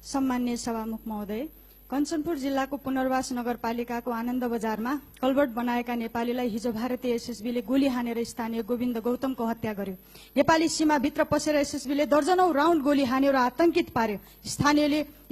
सम्माननीय सभामुख महोदय, कञ्चनपुर जिल्लाको पुनर्वास नगरपालिकाको आनन्द बजारमा कल्भर्ट बनाएका नेपालीलाई हिजो भारतीय एसएसबीले गोली हानेर स्थानीय गोविन्द गौतमको हत्या गर्यो। नेपाली सीमाभित्र पसेर एसएसबीले दर्जनौं राउन्ड गोली हान्यो र आतंकित पार्यो।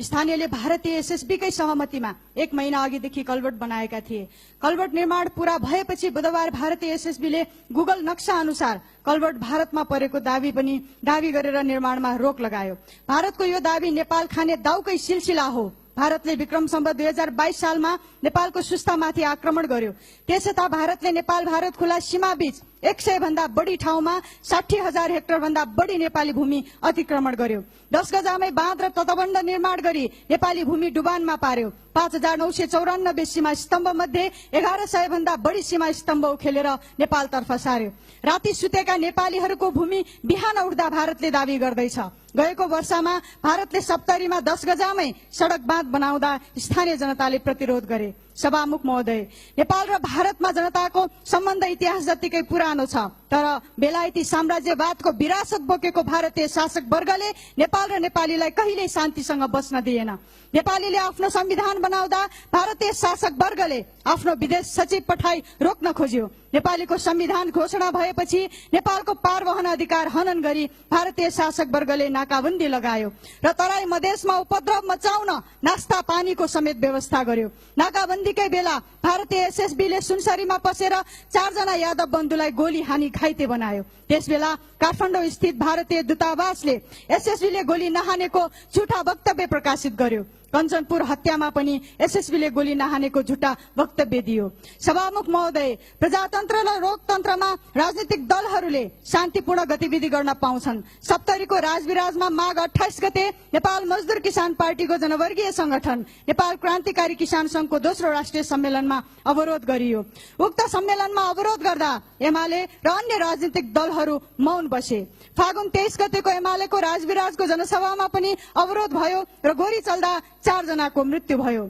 स्थानीयले भारतीय एसएसबीकै सहमतिमा 1 महिना अघिदेखि कल्भर्ट बनाएका थिए। कल्भर्ट निर्माण पूरा भएपछि बुधबार भारतीय एसएसबीले गुगल नक्सा अनुसार कल्भर्ट भारतमा परेको दावी गरेर निर्माणमा रोक लगायो। भारतको यो दावी नेपाल खाने दाउकै सिलसिला हो। भारतले विक्रम सम्वत 2022 सालमा नेपालको सुस्तामाथि आक्रमण गर्यो। त्यसयता भारतले नेपाल भारत खुला सीमाबीच 100 भन्दा बढी ठाउँमा 60,000 हेक्टर भन्दा बढी नेपाली भूमि अतिक्रमण गर्यो। 10 गजामै बाँध र तटबन्ध निर्माण गरी नेपाली भूमि डुबानमा पार्यो। 5,994 सीमा स्तम्भ मध्ये 1100 भन्दा बढी सीमा स्तम्भ उखेलेर नेपालतर्फ सार्यो। राति सुतेका नेपालीहरूको भूमि बिहान उठ्दा भारतले दावी गर्दैछ। गएको वर्षमा भारतले सप्तरीमा 10 गजामै सडक बाँध बनाउँदा स्थानीय जनताले प्रतिरोध गरे। सभामुख महोदय, नेपाल र भारतमा जनताको सम्बन्ध इतिहास जतिकै पुरानो छ, तर बेलायती साम्राज्यवादको विरासत बोकेको भारतीय शासक वर्गले नेपाल र नेपालीलाई कहिल्यै शान्तिसँग बस्न दिएन। नेपालीले आफ्नो संविधान बनाउँदा भारतीय शासक वर्गले आफ्नो विदेश सचिव पठाई रोक्न खोज्यो। नेपालीको संविधान घोषणा भएपछि नेपालको पारवहन अधिकार हनन गरी भारतीय शासक वर्गले नाकाबन्दी लगायो र तराई मधेसमा उपद्रव मचाउन नास्ता पानीको समेत व्यवस्था गर्यो। नाकाबन्दीकै बेला भारतीय एसएसबीले सुनसरीमा पसेर 4 जना यादव बन्धुलाई गोली हानी घाइते बनायो। त्यसबेला काठमाडौँ स्थित भारतीय दूतावासले एसएसबीले गोली नहानेको झुटा वक्तव्य प्रकाशित गर्यो। कञ्चनपुर हत्यामा पनि एसएसबीले गोली नहानेको झुटा वक्तव्य दियो। सभामुख महोदय, प्रजातन्त्र र लोकतन्त्रमा राजनीतिक दलहरूले शान्तिपूर्ण गतिविधि गर्न पाउँछन्। सप्तरीको राजविराजमा माघ 28 गते नेपाल मजदुर किसान पार्टीको जनवर्गीय संगठन नेपाल क्रान्तिकारी किसान संघको दोस्रो राष्ट्रिय सम्मेलनमा अवरोध गरियो। उक्त सम्मेलनमा अवरोध गर्दा एमाले र अन्य राजनीतिक दलहरू मौन बसे। फागुन 23 गतेको एमालेको राजविराजको जनसभामा पनि अवरोध भयो र गोली चल्दा 4 जनाको मृत्यु भयो।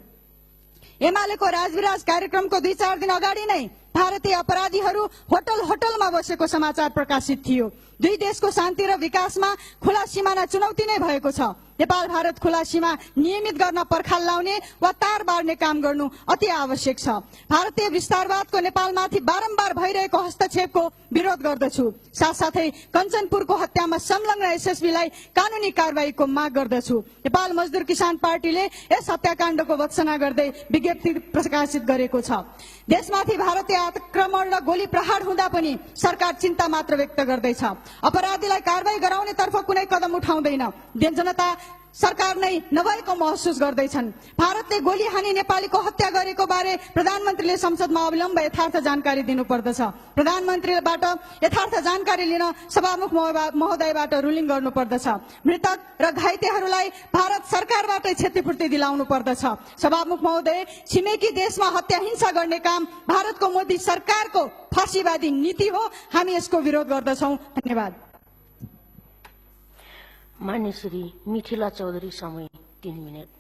एमालेको राजविराज कार्यक्रमको 2-4 दिन अगाडि नै भारतीय अपराधीहरू होटलमा बसेको समाचार प्रकाशित थियो। दुई देशको शान्ति र विकासमा खुला सीमाना चुनौती नै भएको छ। नेपाल भारत खुला सीमा नियमित गर्न पर्खाल लाउने वा तार बार्ने काम गर्नु अति आवश्यक छ। भारतीय विस्तारवादको नेपालमाथि बारम्बार भइरहेको हस्तक्षेपको विरोध गर्दछु। साथसाथै कञ्चनपुरको हत्यामा संलग्न एसएसबीलाई कानूनी कारबाहीको माग गर्दछु। नेपाल मजदुर किसान पार्टीले यस हत्याकाण्डको भत्सना गर्दै विज्ञप्ति प्रकाशित गरेको छ। देशमाथि भारतीय आक्रमण र गोली प्रहार हुँदा पनि सरकार चिन्ता मात्र व्यक्त गर्दैछ। अपराधीलाई कारबाही गराउनेतर्फ कुनै कदम उठाउँदैन। जनता सरकार नै नभएको महसुस गर्दैछन्। भारतले गोली हानी नेपालीको हत्या गरेको बारे प्रधानमन्त्रीले संसदमा अविलम्ब यथार्थ जानकारी दिनुपर्दछ। प्रधानमन्त्रीबाट यथार्थ जानकारी लिन सभामुख महोदयबाट रुलिङ गर्नुपर्दछ। मृतक र घाइतेहरूलाई भारत सरकारबाटै क्षतिपूर्ति दिलाउनु पर्दछ। सभामुख महोदय, छिमेकी देशमा हत्या हिंसा गर्ने काम भारतको मोदी सरकारको फाँसीवादी नीति हो। हामी यसको विरोध गर्दछौं। धन्यवाद। मान्य श्री मिथिला चौधरी, समय 3 मिनट।